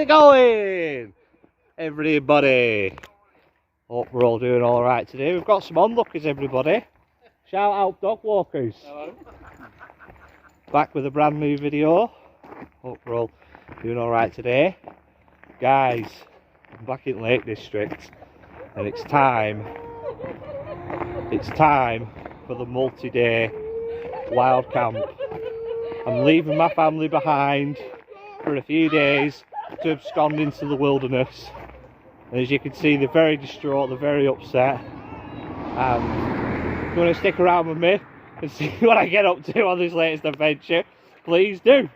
it going, everybody? Hope we're all doing all right today. We've got some onlookers, everybody. Shout out dog walkers. Hello. Back with a brand new video. Hope we're all doing all right today, guys. I'm back in Lake District, and it's time for the multi-day wild camp. I'm leaving my family behind for a few days to abscond into the wilderness. And as you can see, they're very distraught, they're very upset. And if you want to stick around with me and see what I get up to on this latest adventure, please do.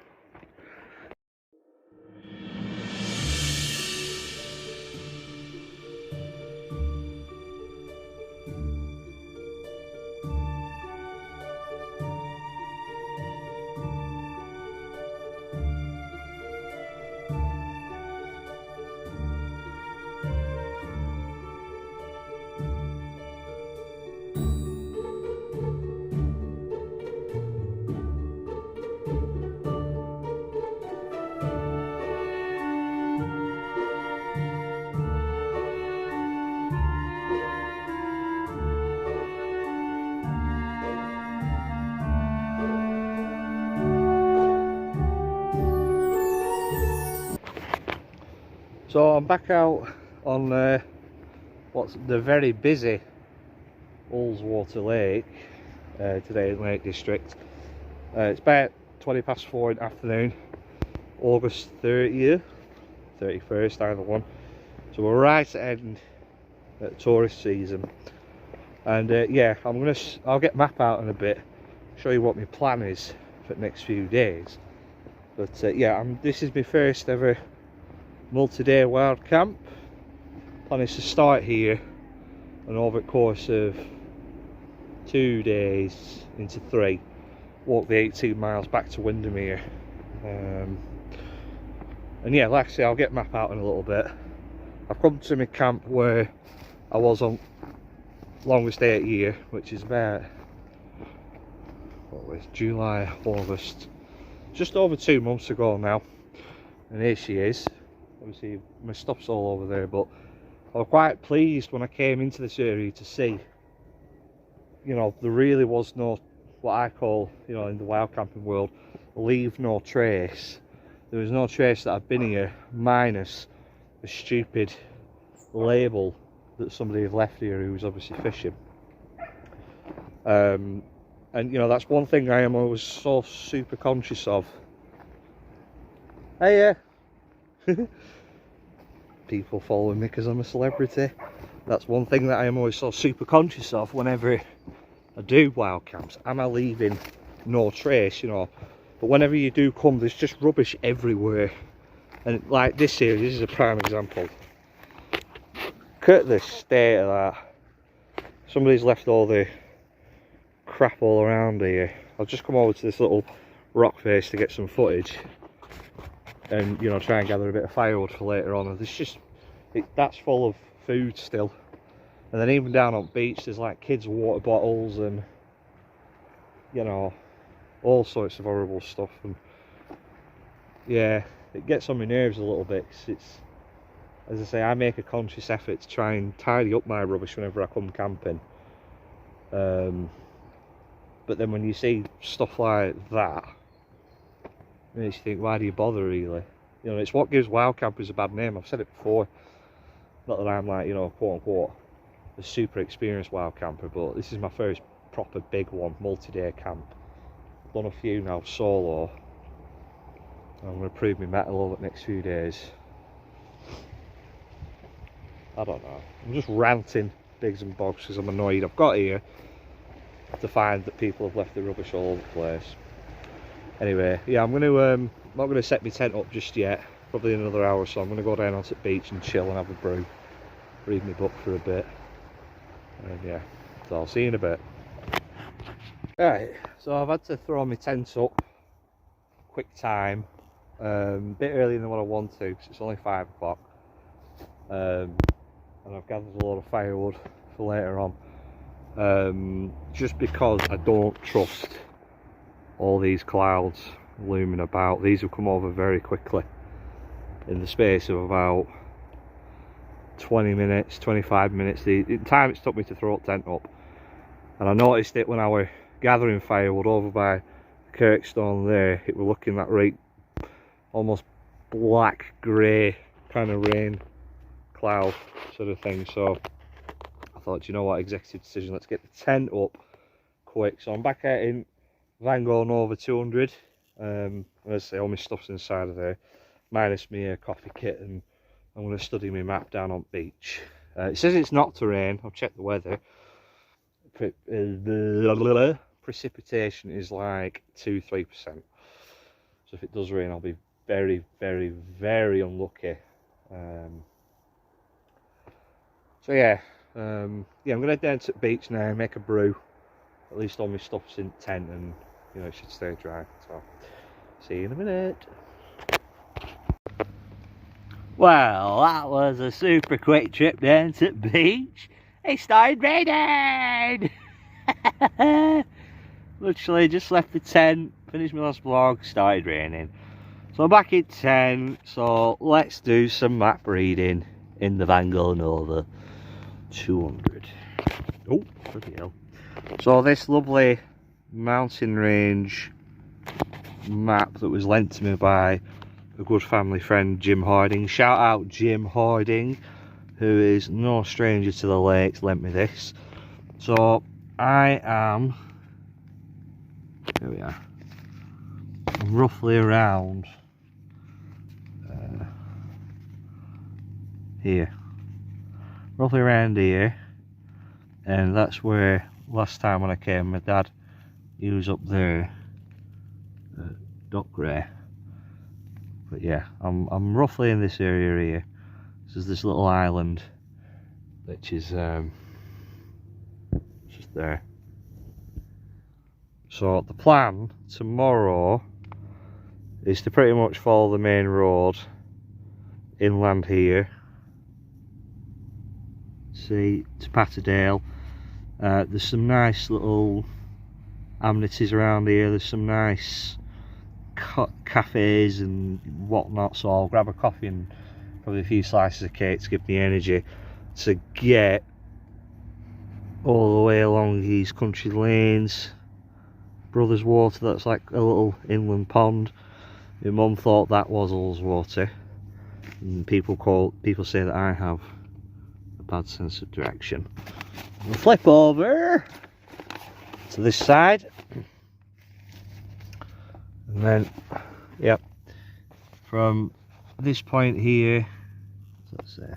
So I'm back out on what's the very busy Ullswater Lake today in Lake District. It's about 4:20 in the afternoon, August 30th, 31st, either one. So we're right at end at tourist season, and yeah, I'll get map out in a bit, show you what my plan is for the next few days. But yeah, this is my first ever multi-day wild camp. Plan is to start here and over the course of 2 days into 3 walk the 18 miles back to Windermere. And yeah, like I say, I'll get map out in a little bit. I've come to my camp where I was on longest day of the year, which is about July, August, just over 2 months ago now. And here she is. Obviously my stuff's all over there, but I was quite pleased when I came into this area to see, you know, there really was no, what I call, you know, in the wild camping world, leave no trace. There was no trace that I've been here, minus a stupid label that somebody had left here who was obviously fishing. And you know, that's one thing I am always so super conscious of. Hey, people following me because I'm a celebrity. That's one thing that I am always so super conscious of whenever I do wild camps. Am I leaving no trace, you know? But whenever you do come, there's just rubbish everywhere. And like this here, this is a prime example. Look at the state of that. Somebody's left all the crap all around here. I'll just come over to this little rock face to get some footage, and you know, try and gather a bit of firewood for later on. And there's just that's full of food still. And then even down on the beach, there's like kids' water bottles and, you know, all sorts of horrible stuff. And yeah, it gets on my nerves a little bit, 'cause it's, as I say, I make a conscious effort to try and tidy up my rubbish whenever I come camping. But then when you see stuff like that, it makes you think, why do you bother really? You know, it's what gives wild campers a bad name. I've said it before. Not that I'm like, you know, quote unquote, a super experienced wild camper, but this is my first proper big one, multi-day camp. I've done a few now solo. I'm going to prove my mettle over the next few days. I don't know. I'm just ranting bigs and bogs because I'm annoyed. I've got here to find that people have left the rubbish all over the place. Anyway, yeah, I'm not going to set my tent up just yet. Probably in another hour or so. I'm going to go down onto the beach and chill and have a brew, read my book for a bit, and yeah, so I'll see you in a bit. Right, so I've had to throw my tent up quick time, a bit earlier than what I want to, because it's only 5 o'clock, and I've gathered a lot of firewood for later on, just because I don't trust all these clouds looming about. These will come over very quickly. in the space of about 20 minutes, 25 minutes, the time it's took me to throw the tent up. And I noticed it when I were gathering firewood over by Kirkstone there. It were looking that right, almost black grey kind of rain cloud sort of thing. So I thought, you know what, executive decision, let's get the tent up quick. So I'm back out in Vango Nova 200. As I say, all my stuff's inside of there, minus my coffee kit, and I'm going to study my map down on beach. It says it's not to rain. I've checked the weather. Precipitation is like 2-3%. So if it does rain, I'll be very, very, very unlucky. So yeah, I'm gonna head down to the beach now, make a brew. At least all my stuff's in the tent, and you know it should stay dry. So see you in a minute. Well, that was a super quick trip down to the beach. It started raining. Literally just left the tent, finished my last vlog, started raining. So I'm back in tent, so let's do some map reading in the Vango Nova 200. Oh, bloody hell. So this lovely mountain range map that was lent to me by a good family friend, Jim Harding. Shout out Jim Harding, who is no stranger to the lakes, lent me this. So I am, here we are, I'm roughly around here, roughly around here, and that's where last time when I came, my dad, he was up there at Duckray. But yeah, I'm roughly in this area here. This is this little island which is just there. So the plan tomorrow is to pretty much follow the main road inland here, see, to Patterdale. There's some nice little amenities around here. There's some nice cafes and whatnot, so I'll grab a coffee and probably a few slices of cake to give me energy to get all the way along these country lanes. Brothers Water, that's like a little inland pond. My mum thought that was Ullswater, and people say that I have a bad sense of direction. We'll flip over to this side, and then yep, from this point here, let's say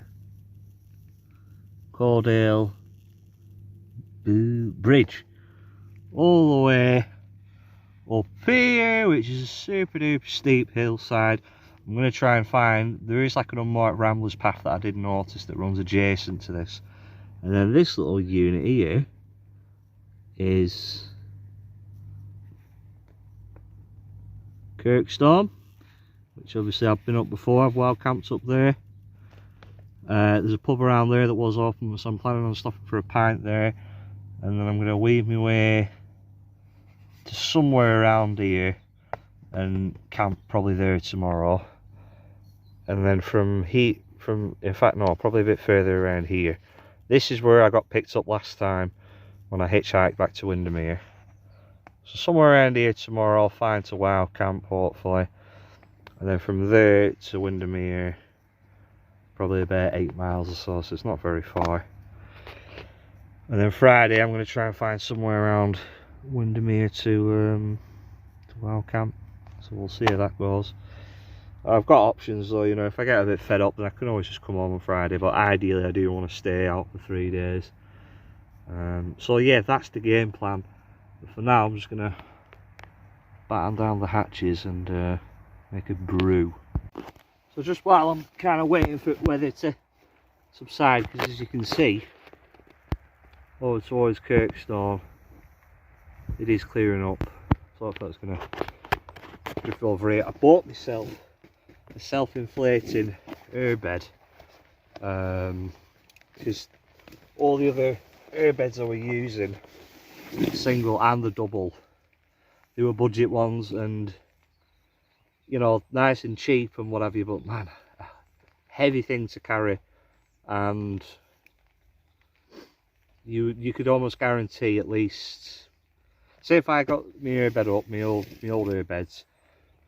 Cordale Bridge, all the way up here, which is a super duper steep hillside. I'm going to try and find, there is like an unmarked ramblers path that I did notice that runs adjacent to this, and then this little unit here is Kirkstone, which obviously I've been up before. I've wild camped up there. There's a pub around there that was open, so I'm planning on stopping for a pint there, and then I'm going to weave my way to somewhere around here and camp probably there tomorrow. And then in fact no, probably a bit further around here. This is where I got picked up last time when I hitchhiked back to Windermere. So somewhere around here tomorrow I'll find to wild camp hopefully, and then from there to Windermere probably about 8 miles or so, so it's not very far. And then Friday I'm going to try and find somewhere around Windermere to wild camp, so we'll see how that goes. I've got options though, you know, if I get a bit fed up then I can always just come home on Friday, but ideally I do want to stay out for 3 days. So yeah, that's the game plan. But for now I'm just going to batten down the hatches and make a brew. So just while I'm kind of waiting for weather to subside, because as you can see over towards Kirkstone it is clearing up, so I thought I was going to drift over here. I bought myself a self-inflating airbed, because all the other airbeds I were using, the single and the double, they were budget ones and, you know, nice and cheap and what have you, but man, I heavy thing to carry, and you could almost guarantee at least, say if I got my air bed up, my old air beds,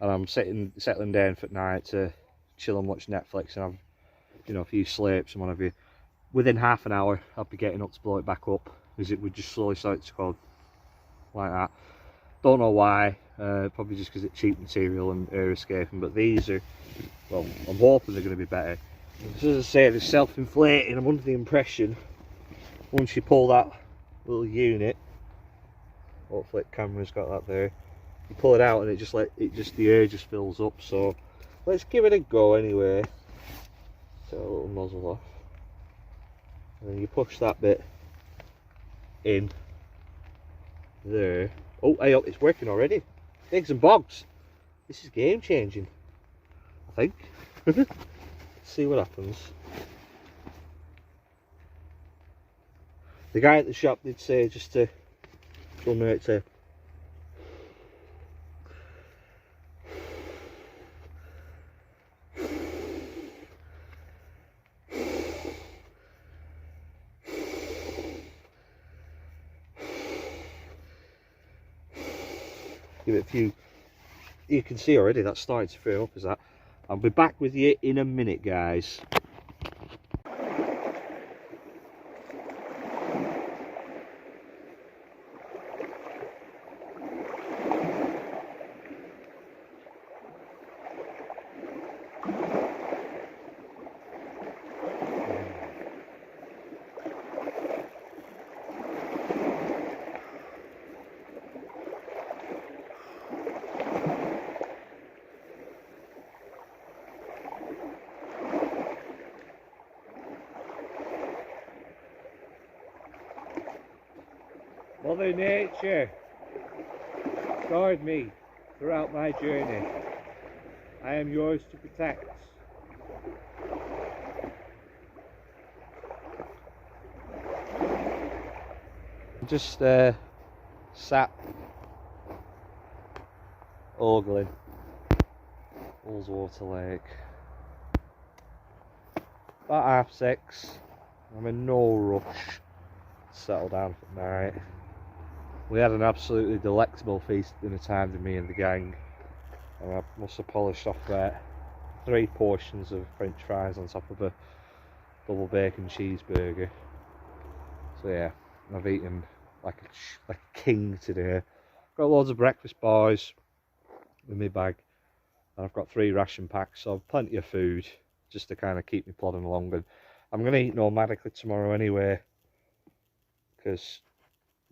and I'm settling down for night to chill and watch Netflix and have, you know, a few sleeps and what have you, within half an hour I'd be getting up to blow it back up, because it would just slowly start to go like that. Don't know why, probably just because it's cheap material and air escaping, but these are, well, I'm hoping they're going to be better. As I say, they're self-inflating. I'm under the impression once you pull that little unit, hopefully the camera's got that there, you pull it out and the air just fills up. So let's give it a go anyway. Take a little nozzle off, and then you push that bit in there. Oh, hey, oh, it's working already. Eggs and bogs. This is game changing, I think. Let's see what happens. The guy at the shop did say just to show me how to give it a few. You can see already that's starting to fill up, is that? I'll be back with you in a minute, guys. Mother Nature guard me throughout my journey. I am yours to protect. Just sat ogling Ullswater Lake. About 6:30. I'm in no rush to settle down for night. We had an absolutely delectable feast dinner time to me and the gang, and I must have polished off 3 portions of French fries on top of a double bacon cheeseburger. So yeah, I've eaten like a king today. Got loads of breakfast bars in my bag, and I've got 3 ration packs, so plenty of food just to kind of keep me plodding along. And I'm going to eat nomadically tomorrow anyway, because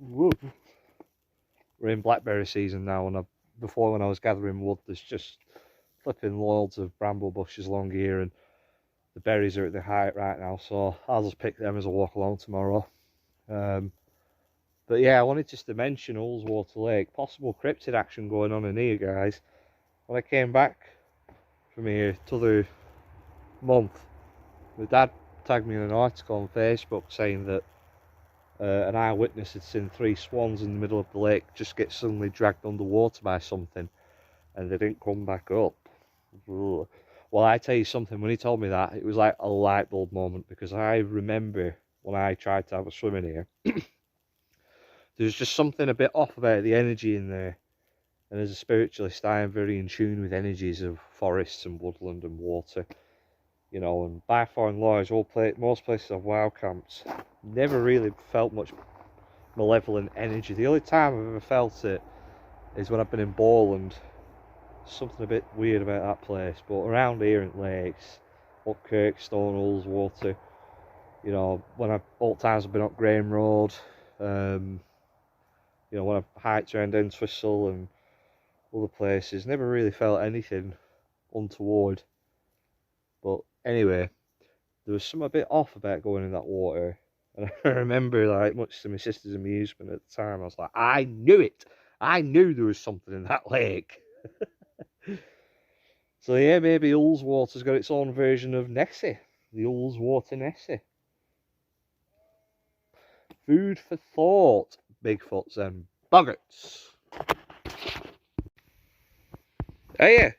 we're in blackberry season now, and before, when I was gathering wood, there's just flipping loads of bramble bushes along here, and the berries are at the height right now, so I'll just pick them as I walk along tomorrow. But yeah, I wanted just to mention Ullswater Lake, possible cryptid action going on in here, guys. When I came back from here t'other month, my dad tagged me in an article on Facebook saying that an eyewitness had seen 3 swans in the middle of the lake just get suddenly dragged underwater by something, and they didn't come back up. Ugh. Well, I tell you something, when he told me that, it was like a light bulb moment, because I remember when I tried to have a swim in here, there's just something a bit off about the energy in there. And as a spiritualist, I am very in tune with energies of forests and woodland and water. You know, and by far and large, most places have wild camps. Never really felt much malevolent energy. The only time I've ever felt it is when I've been in Borland. Something a bit weird about that place. But around here in lakes, up Kirkstone, Ullswater, you know, all times I've been up Graham Road, you know, when I've hiked around Entwistle and other places, never really felt anything untoward. But anyway, there was something a bit off about going in that water, and I remember, like, much to my sister's amusement at the time, I was like, I knew it! I knew there was something in that lake! So yeah, maybe Ullswater's got its own version of Nessie, the Ullswater Nessie. Food for thought, Bigfoots and boggarts. Hey,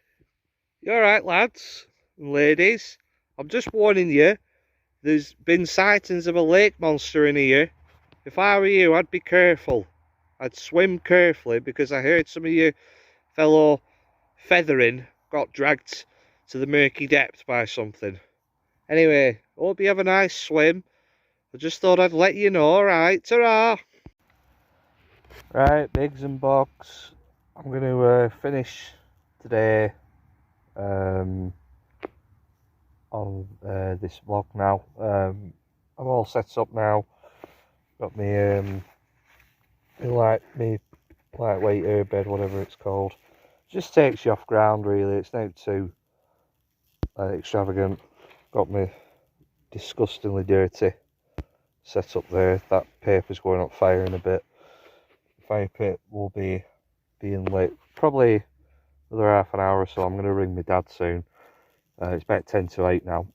you alright, lads and ladies? I'm just warning you, there's been sightings of a lake monster in here. If I were you, I'd be careful. I'd swim carefully, because I heard some of your fellow feathering got dragged to the murky depth by something. Anyway, hope you have a nice swim. I just thought I'd let you know, alright? Ta-ra! Right, Biggs and Bogs, I'm going to finish today on this vlog now. I'm all set up now. Got me lightweight airbed, whatever it's called. Just takes you off ground really. It's not too extravagant. Got me disgustingly dirty set up there. That paper's going up fire in a bit. The fire pit will be being lit probably another half an hour or so. I'm going to ring my dad soon. It's about 10 to 8 now.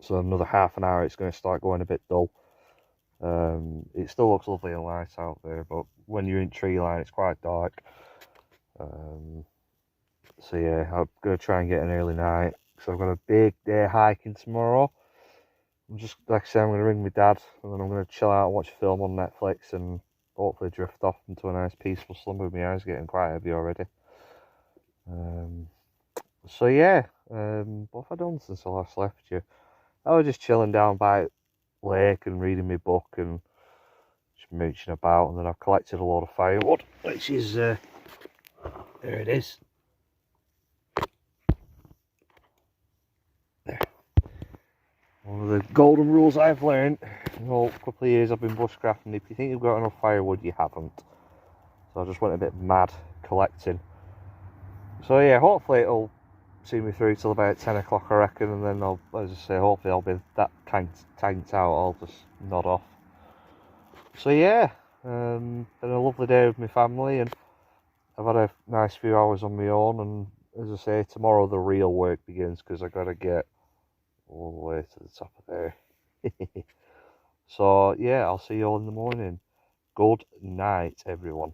So another half an hour it's going to start going a bit dull. It still looks lovely and light out there, but when you're in tree line it's quite dark. So yeah, I'm going to try and get an early night, so I've got a big day hiking tomorrow. I'm just, like I said, I'm going to ring my dad, and then I'm going to chill out and watch a film on Netflix and hopefully drift off into a nice peaceful slumber with my eyes getting quite heavy already. So yeah, what have I done since I last left you? I was just chilling down by lake and reading my book and just mooching about, and then I've collected a lot of firewood, which is there it is. There. One of the golden rules I've learned in a couple of years I've been bushcrafting: if you think you've got enough firewood, you haven't. So I just went a bit mad collecting. So yeah, hopefully it'll see me through till about 10 o'clock I reckon, and then I'll, as I say, hopefully I'll be that tanked out, I'll just nod off. So yeah, been a lovely day with my family, and I've had a nice few hours on my own, and as I say, tomorrow the real work begins, because I got to get all the way to the top of there. So yeah, I'll see you all in the morning. Good night, everyone.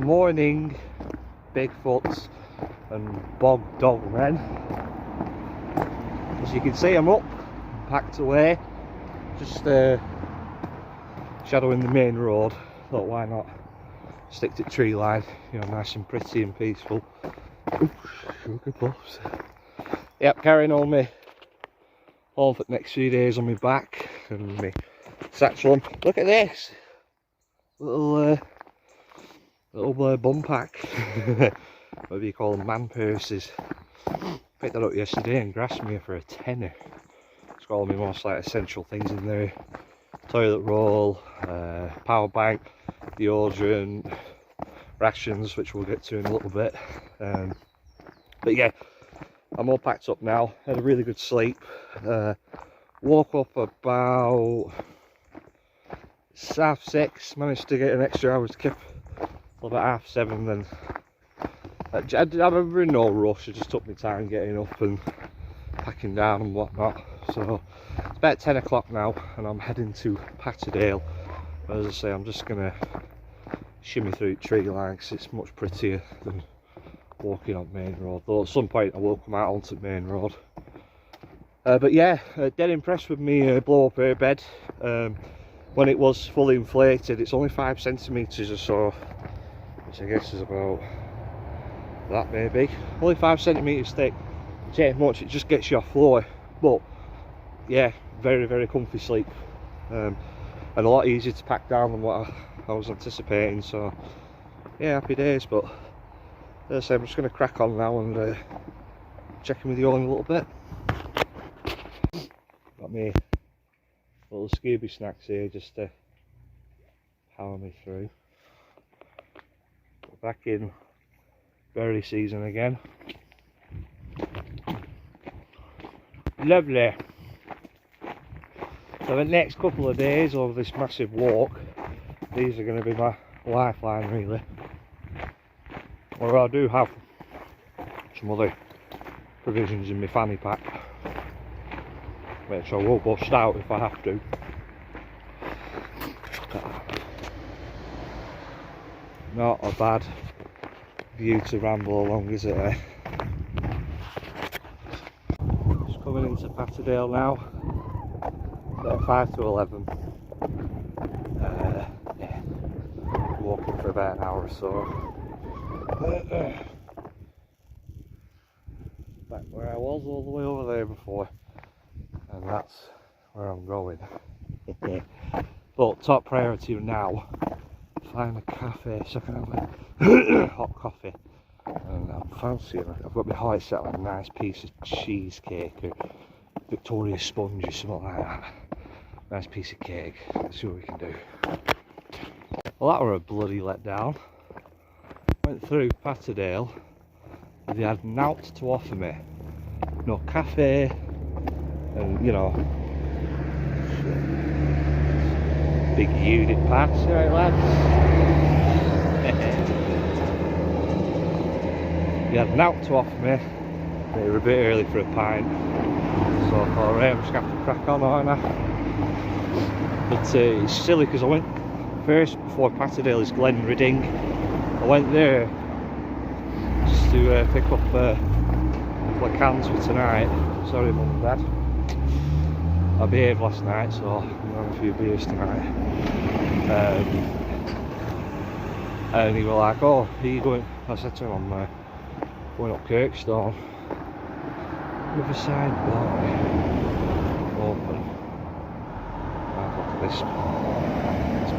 Morning, Bigfoots and bog dog men. As you can see, I'm up, packed away, just shadowing the main road. Thought, why not stick to tree line, you know, nice and pretty and peaceful. Ooh, sugar puffs. Yep, carrying all my home for the next few days on my back and my satchel on. Look at this little bum pack. Whatever you call them, man purses. Picked that up yesterday and Grasmere for a tenner. It's got all my most like essential things in there: toilet roll, power bank, deodorant, rations, which we'll get to in a little bit. But yeah, I'm all packed up now. Had a really good sleep. Woke up about 6:30. Managed to get an extra hour's kip. About 7:30 then. I remember in no rush, I just took my time getting up and packing down and whatnot. So it's about 10 o'clock now and I'm heading to Patterdale. As I say, I'm just gonna shimmy through tree line because it's much prettier than walking on main road, though at some point I will come out onto main road. But yeah, dead impressed with me blow up airbed. when it was fully inflated, it's only 5 centimetres or so, which I guess is about that maybe. Only 5 centimetres thick. It ain't much, it just gets you off floor. But yeah, very, very comfy sleep. And a lot easier to pack down than what I was anticipating, so yeah, happy days. But as I say, I'm just going to crack on now and check in with you all in a little bit. Got me little Scooby snacks here just to power me through. We're back in berry season again. Lovely. So the next couple of days over this massive walk, these are going to be my lifeline really. Or I do have some other provisions in my fanny pack, which I will bust out if I have to. Not a bad view to ramble along, is it? Just coming into Patterdale now. About 5 to 11. Yeah, walking for about an hour or so. Back where I was all the way over there before, and that's where I'm going. But top priority now, find a cafe so I can have a hot coffee. And I'm fancying, I've got my heart set on a nice piece of cheesecake or Victoria sponge or something like that. Nice piece of cake. Let's see what we can do. Well, that were a bloody letdown. Went through Patterdale. They had naught to offer me. No cafe, and you know, big unit pass, right lads? They had naught to offer me. They were a bit early for a pint, so I thought, right, I'm just going to have to crack on, aren't I? But it's silly because I went first before Patterdale is Glen Ridding. I went there just to pick up a couple of cans for tonight. Sorry mum and dad. I behaved last night, so I'm having a few beers tonight. And he was like, oh, are you going? I said to him, I'm going up Kirkstone. Riverside Bar open. I've looked at this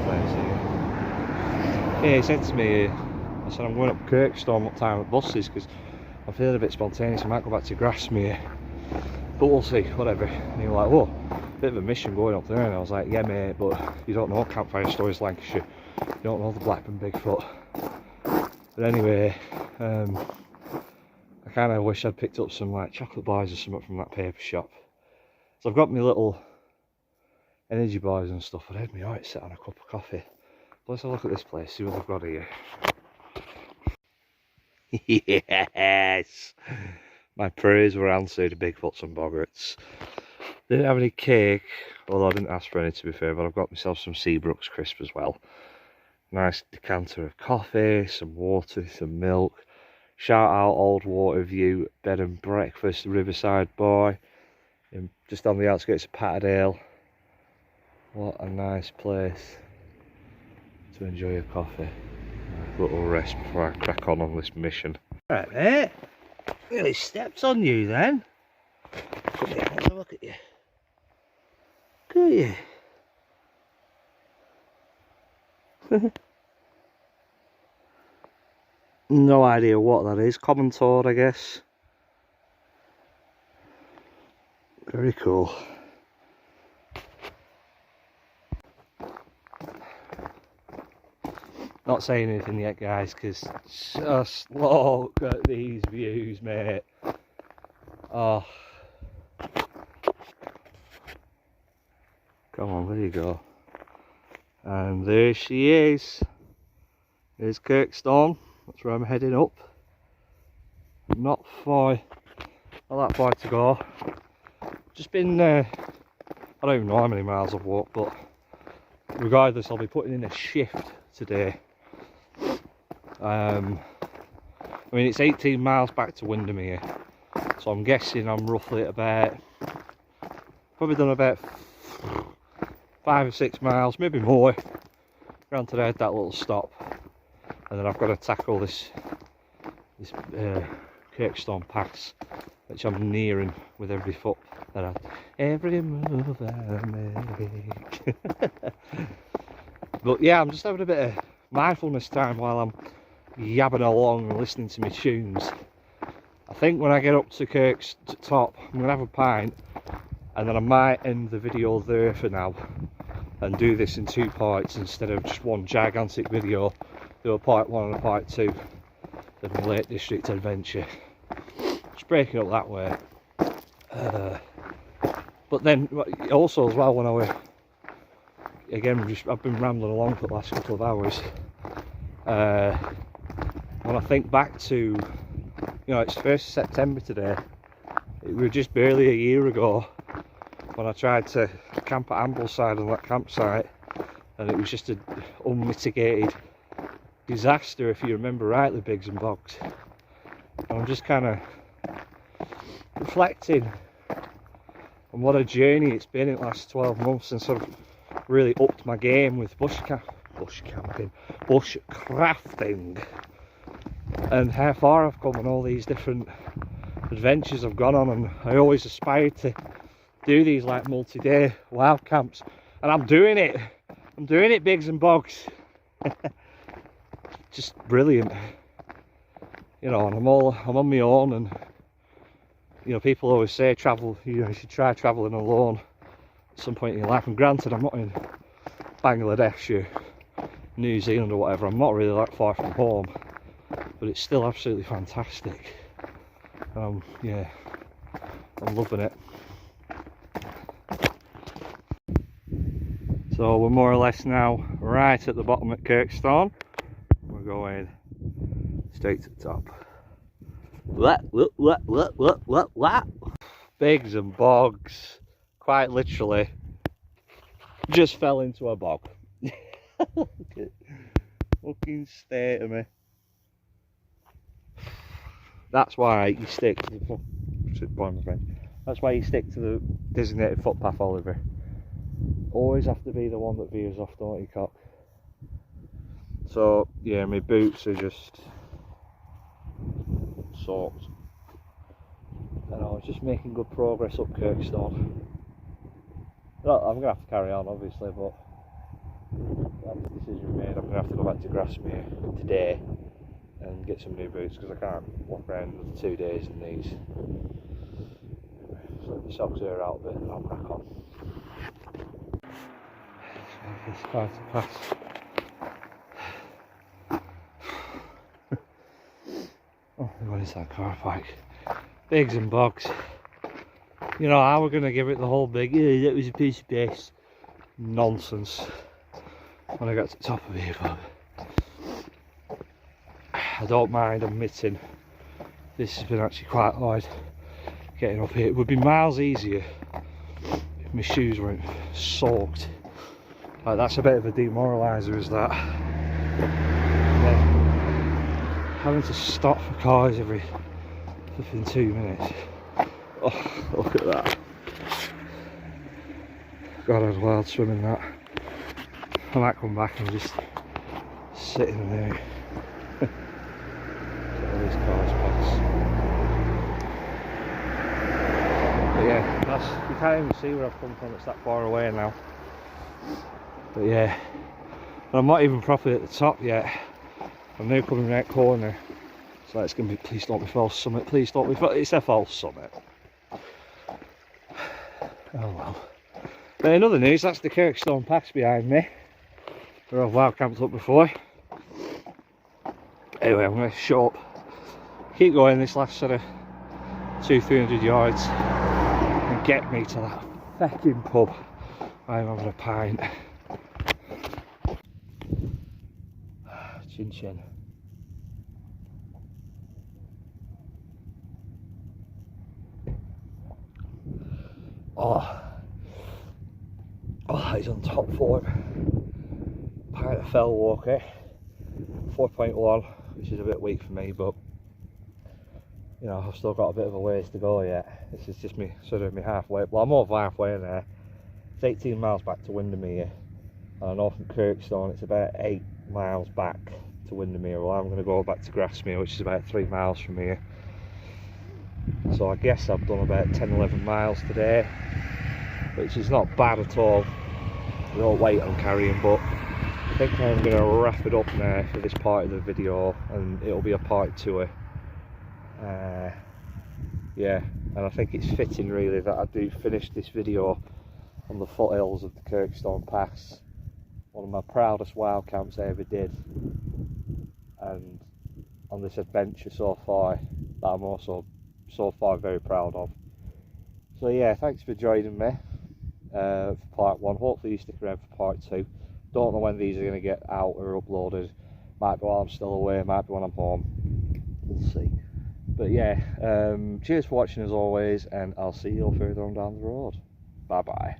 place here. Yeah, he said to me, I said I'm going up Kirkstone what time at buses because I'm feeling a bit spontaneous. I might go back to Grasmere, but we'll see, whatever. And he was like, whoa, bit of a mission going up there. And I was like, yeah mate, but you don't know Campfire Stories Lancashire, you don't know the Blackburn Bigfoot. But anyway, I kind of wish I'd picked up some like chocolate bars or something from that paper shop. So I've got my little energy bars and stuff. I had me out set on a cup of coffee. Let's have a look at this place, see what I've got here. Yes! My prayers were answered, Bigfoots and boggarts. Didn't have any cake, although I didn't ask for any to be fair, but I've got myself some Seabrooks crisp as well. Nice decanter of coffee, some water, some milk. Shout out Old Waterview Bed and Breakfast, Riverside Boy, just on the outskirts of Patterdale. What a nice place to enjoy a coffee. A little rest before I crack on this mission. Right mate, really steps on you then. Come here, let's have a look at you. Look at you. No idea what that is. Common toad, I guess. Very cool. Not saying anything yet, guys, because just look at these views, mate. Oh. Come on, there you go. And there she is. There's Kirkstone. That's where I'm heading up. Not that far to go. Just been, I don't even know how many miles I've walked, but regardless, I'll be putting in a shift today. I mean, it's 18 miles back to Windermere, so I'm guessing I'm roughly at about, probably done about 5 or 6 miles, maybe more. Granted, I had that little stop, and then I've got to tackle this Kirkstone Pass, which I'm nearing with every foot every move I make. But yeah, I'm just having a bit of mindfulness time while I'm yabbing along and listening to my tunes. I think when I get up to Kirk's top, I'm gonna have a pint, and then I might end the video there for now and do this in 2 parts instead of just one gigantic video. Do a part 1 and a part 2 of the Lake District adventure. Just breaking up that way. But then also as well, when I were again, I've been rambling along for the last couple of hours. When I think back to, you know, it's 1st September today. It was just barely a year ago when I tried to camp at Ambleside on that campsite, and it was just an unmitigated disaster, if you remember rightly, Biggs and Bogs. And I'm just kind of reflecting on what a journey it's been in the last 12 months since I've really upped my game with bushcrafting, and how far I've come and all these different adventures I've gone on. And I always aspired to do these like multi-day wild camps, and I'm doing it, Biggs and Bogs. Just brilliant, you know. And I'm on my own, and you know, people always say travel, you know, you should try travelling alone at some point in your life. And granted, I'm not in Bangladesh or New Zealand or whatever, I'm not really that far from home, but it's still absolutely fantastic. Yeah, I'm loving it. So we're more or less now right at the bottom at Kirkstone. We're going straight to the top. Biggs and Bogs, quite literally, just fell into a bog. Look at fucking state of me. That's why you stick to the That's why you stick to the designated footpath, Oliver. Always have to be the one that veers off, don't you, cock? So yeah, my boots are just soaked, and I was just making good progress up Kirkstone. I'm gonna have to carry on, obviously, but that's the decision made. I'm gonna have to go back to Grasmere today and get some new boots, because I can't walk around for 2 days in these. So the socks are out a bit, and I'll crack on. It's hard to pass. Oh, what is that car park? Biggs and Bogs. You know, I were going to give it the whole big, yeah, that was a piece of piss nonsense when I got to the top of here, but I don't mind admitting this has been actually quite hard getting up here. It would be miles easier if my shoes weren't soaked. Like, that's a bit of a demoraliser, is that? And then having to stop for cars every flipping 2 minutes. Oh, look at that. God, I was wild swimming that. I might come back and just sit in there. Get all these cars past. But yeah, you can't even see where I've come from, it's that far away now. But yeah, I'm not even properly at the top yet. I'm now coming right corner. So it's going to be, please don't be false summit, please don't be false, it's a false summit. Oh well. But in other news, that's the Kirkstone Pass behind me, where I've wild camped up before. Anyway, I'm going to shut up, keep going this last sort of 200-300 yards and get me to that fucking pub where I'm having a pint. Chin chin. Oh, that is on top form. Pint of Fell Walker, 4.1, which is a bit weak for me, but you know, I've still got a bit of a ways to go yet. This is just me, sort of me halfway. Well, I'm over halfway there. It's 18 miles back to Windermere, and I know from Kirkstone it's about 8 miles back to Windermere. Well, I'm going to go back to Grasmere, which is about 3 miles from here. So I guess I've done about 10-11 miles today, which is not bad at all. No weight I'm carrying, but I think I'm going to wrap it up now for this part of the video, and it'll be a part 2. Yeah, and I think it's fitting really that I do finish this video on the foothills of the Kirkstone Pass, one of my proudest wild camps I ever did, and on this adventure so far that I'm also so far very proud of. So yeah, thanks for joining me for part 1. Hopefully you stick around for part 2. Don't know when these are going to get out or uploaded. Might be while I'm still away, might be when I'm home. We'll see. But yeah, cheers for watching as always, and I'll see you all further on down the road. Bye bye.